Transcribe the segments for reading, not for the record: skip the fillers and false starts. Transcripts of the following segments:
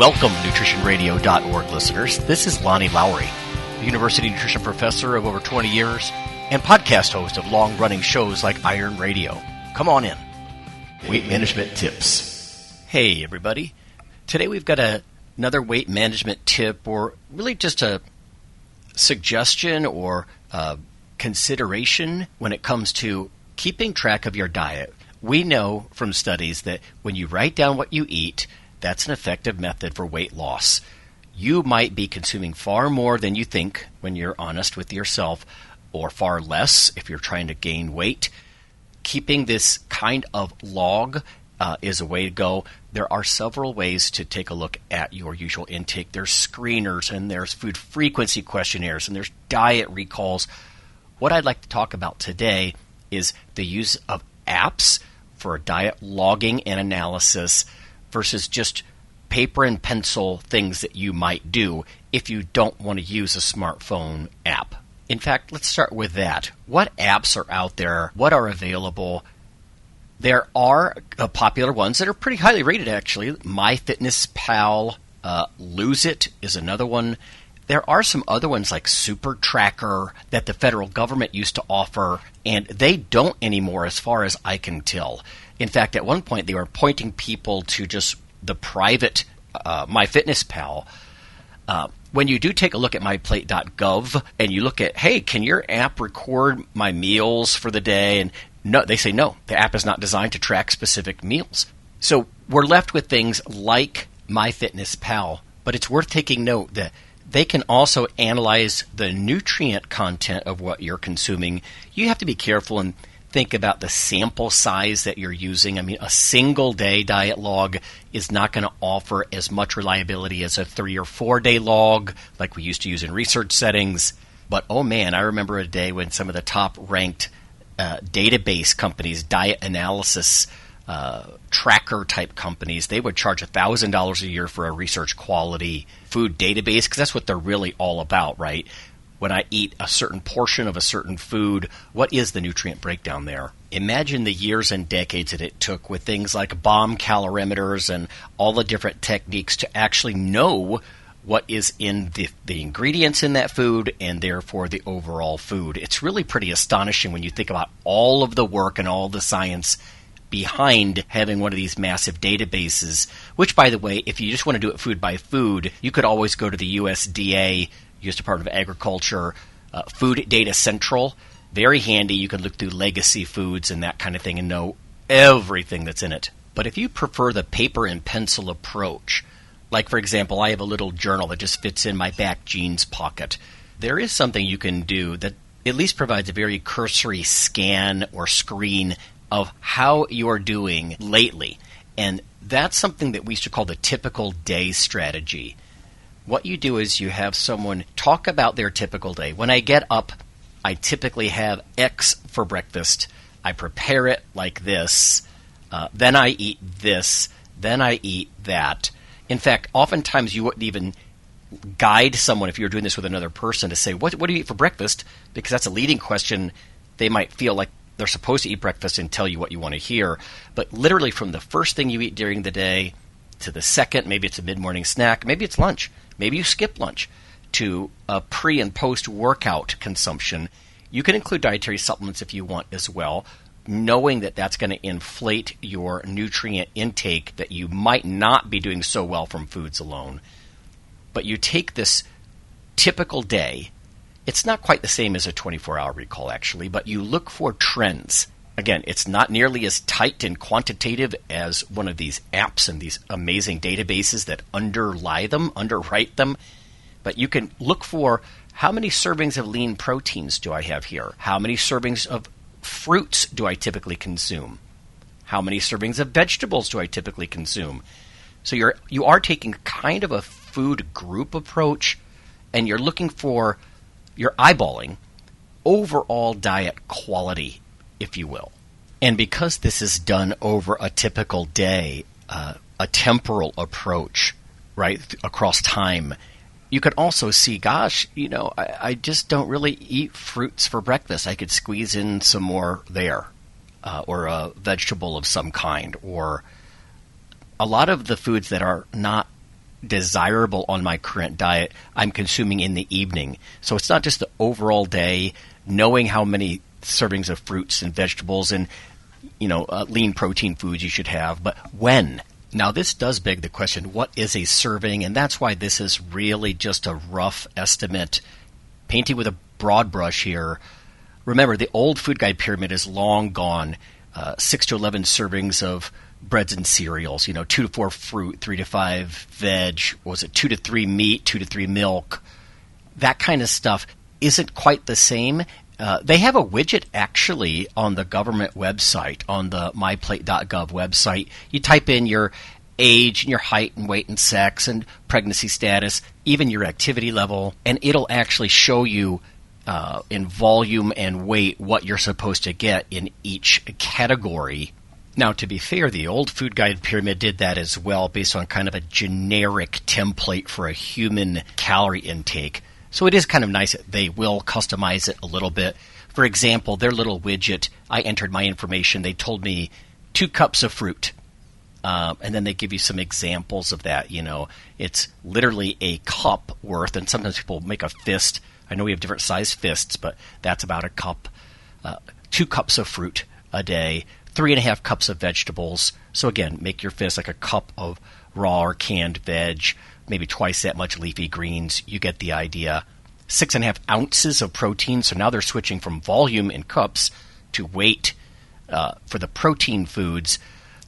Welcome, nutritionradio.org listeners. This is Lonnie Lowry, a university nutrition professor of over 20 years and podcast host of long-running shows like Iron Radio. Come on in. Weight management tips. Hey, everybody. Today we've got another weight management tip, or really just a suggestion or consideration when it comes to keeping track of your diet. We know from studies that when you write down what you eat, that's an effective method for weight loss. You might be consuming far more than you think when you're honest with yourself, or far less if you're trying to gain weight. Keeping this kind of log is a way to go. There are several ways to take a look at your usual intake. There's screeners, and there's food frequency questionnaires, and there's diet recalls. What I'd like to talk about today is the use of apps for diet logging and analysis versus just paper and pencil things that you might do if you don't want to use a smartphone app. In fact, let's start with that. What apps are out there? What are available? There are popular ones that are pretty highly rated, actually. MyFitnessPal, Lose It is another one. There are some other ones like Super Tracker that the federal government used to offer, and they don't anymore as far as I can tell. In fact, at one point they were pointing people to just the private MyFitnessPal. When you do take a look at myplate.gov and you look at, hey, can your app record my meals for the day? And no, they say no, the app is not designed to track specific meals. So we're left with things like MyFitnessPal, but it's worth taking note that they can also analyze the nutrient content of what you're consuming. You have to be careful and think about the sample size that you're using. I mean, a single day diet log is not going to offer as much reliability as a 3 or 4 day log like we used to use in research settings. But oh man, I remember a day when some of the top ranked database companies, diet analysis tracker type companies, they would charge $1,000 a year for a research quality food database, because that's what they're really all about, right? When I eat a certain portion of a certain food, what is the nutrient breakdown there? Imagine the years and decades that it took with things like bomb calorimeters and all the different techniques to actually know what is in the ingredients in that food and therefore the overall food. It's really pretty astonishing when you think about all of the work and all the science behind having one of these massive databases, which, by the way, if you just want to do it food by food, you could always go to the USDA, U.S. Department of Agriculture, Food Data Central. Very handy. You can look through legacy foods and that kind of thing and know everything that's in it. But if you prefer the paper and pencil approach, like, for example, I have a little journal that just fits in my back jeans pocket, there is something you can do that at least provides a very cursory scan or screen of how you're doing lately. And that's something that we used to call the typical day strategy. What you do is you have someone talk about their typical day. When I get up, I typically have X for breakfast. I prepare it like this. Then I eat this. Then I eat that. In fact, oftentimes you wouldn't even guide someone, if you're doing this with another person, to say, what do you eat for breakfast? Because that's a leading question. They might feel like they're supposed to eat breakfast and tell you what you want to hear. But literally from the first thing you eat during the day to the second, maybe it's a mid-morning snack, maybe it's lunch, maybe you skip lunch, to a pre- and post-workout consumption. You can include dietary supplements if you want as well, knowing that that's going to inflate your nutrient intake, that you might not be doing so well from foods alone. But you take this typical day. It's not quite the same as a 24-hour recall, actually, but you look for trends. Again, it's not nearly as tight and quantitative as one of these apps and these amazing databases that underwrite them. But you can look for, how many servings of lean proteins do I have here? How many servings of fruits do I typically consume? How many servings of vegetables do I typically consume? So you are taking kind of a food group approach, and you're eyeballing overall diet quality, if you will. And because this is done over a typical day, a temporal approach, right, across time, you could also see, gosh, I just don't really eat fruits for breakfast. I could squeeze in some more there, or a vegetable of some kind, or a lot of the foods that are not desirable on my current diet I'm consuming in the evening. So it's not just the overall day, knowing how many servings of fruits and vegetables and lean protein foods you should have, but when. Now, this does beg the question, what is a serving? And that's why this is really just a rough estimate, painting with a broad brush here. Remember, the old food guide pyramid is long gone. 6 to 11 servings of breads and cereals, 2 to 4 fruit, 3 to 5 veg, 2 to 3 meat, 2 to 3 milk. That kind of stuff isn't quite the same. They have a widget actually on the government website, on the myplate.gov website. You type in your age and your height and weight and sex and pregnancy status, even your activity level, and it'll actually show you in volume and weight what you're supposed to get in each category. Now, to be fair, the old food guide pyramid did that as well based on kind of a generic template for a human calorie intake. So it is kind of nice that they will customize it a little bit. For example, their little widget, I entered my information. They told me 2 cups of fruit. And then they give you some examples of that. It's literally a cup worth, and sometimes people make a fist. I know we have different size fists, but that's about a cup. 2 cups of fruit a day, 3.5 cups of vegetables. So again, make your fist like a cup of raw or canned veg, maybe twice that much leafy greens. You get the idea. 6.5 ounces of protein. So now they're switching from volume in cups to weight for the protein foods.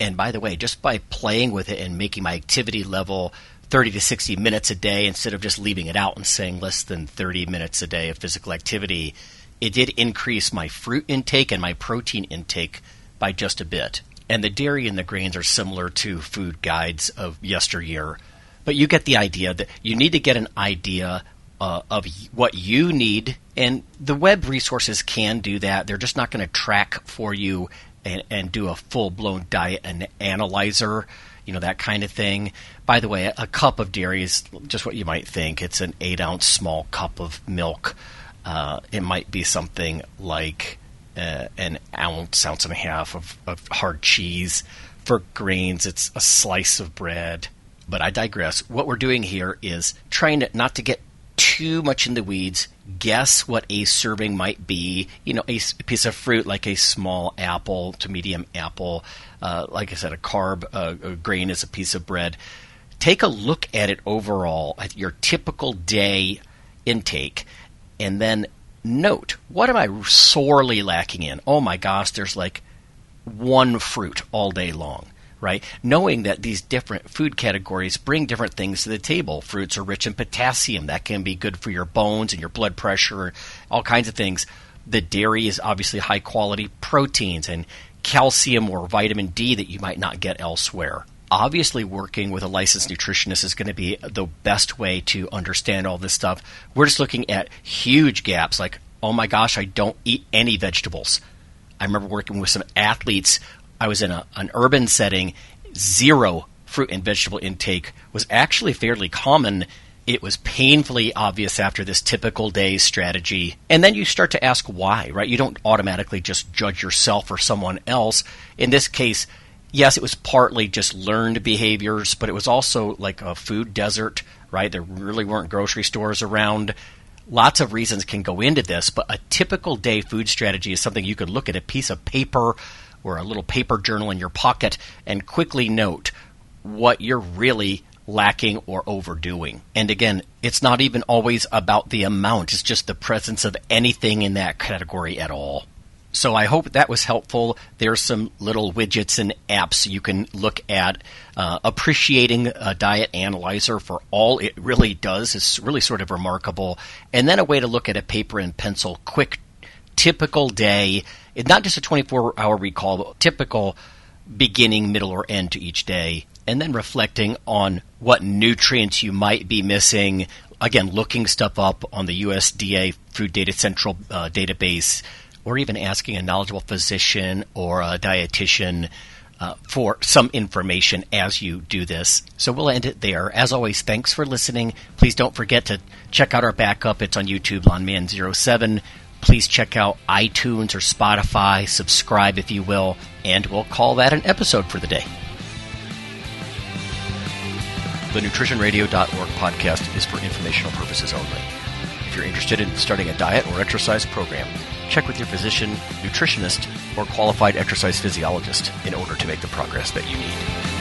And by the way, just by playing with it and making my activity level 30 to 60 minutes a day instead of just leaving it out and saying less than 30 minutes a day of physical activity, it did increase my fruit intake and my protein intake by just a bit. And the dairy and the grains are similar to food guides of yesteryear. But you get the idea that you need to get an idea of what you need, and the web resources can do that. They're just not going to track for you and do a full-blown diet and analyzer, that kind of thing. By the way, a cup of dairy is just what you might think. It's an 8-ounce small cup of milk. It might be something like an ounce and a half of hard cheese. For grains, it's a slice of bread. But I digress. What we're doing here is trying not to get too much in the weeds, guess what a serving might be. A piece of fruit like a small apple to medium apple. Like I said, a grain is a piece of bread. Take a look at it overall, at your typical day intake, and then note, what am I sorely lacking in? Oh my gosh, there's like 1 fruit all day long. Right? Knowing that these different food categories bring different things to the table. Fruits are rich in potassium. That can be good for your bones and your blood pressure, all kinds of things. The dairy is obviously high quality proteins and calcium or vitamin D that you might not get elsewhere. Obviously, working with a licensed nutritionist is going to be the best way to understand all this stuff. We're just looking at huge gaps like, oh my gosh, I don't eat any vegetables. I remember working with some athletes. I was in an urban setting. 0 fruit and vegetable intake was actually fairly common. It was painfully obvious after this typical day strategy. And then you start to ask why, right? You don't automatically just judge yourself or someone else. In this case, yes, it was partly just learned behaviors, but it was also like a food desert, right? There really weren't grocery stores around. Lots of reasons can go into this, but a typical day food strategy is something you could look at a piece of paper or a little paper journal in your pocket and quickly note what you're really lacking or overdoing. And again, it's not even always about the amount. It's just the presence of anything in that category at all. So I hope that was helpful. There's some little widgets and apps you can look at. Appreciating a diet analyzer for all it really does is really sort of remarkable. And then a way to look at a paper and pencil quick typical day. It's not just a 24-hour recall, but typical beginning, middle, or end to each day. And then reflecting on what nutrients you might be missing. Again, looking stuff up on the USDA Food Data Central database, or even asking a knowledgeable physician or a dietitian for some information as you do this. So we'll end it there. As always, thanks for listening. Please don't forget to check out our backup. It's on YouTube, LawnMan07. Please check out iTunes or Spotify. Subscribe if you will. And we'll call that an episode for the day. The nutritionradio.org podcast is for informational purposes only. If you're interested in starting a diet or exercise program, check with your physician, nutritionist, or qualified exercise physiologist in order to make the progress that you need.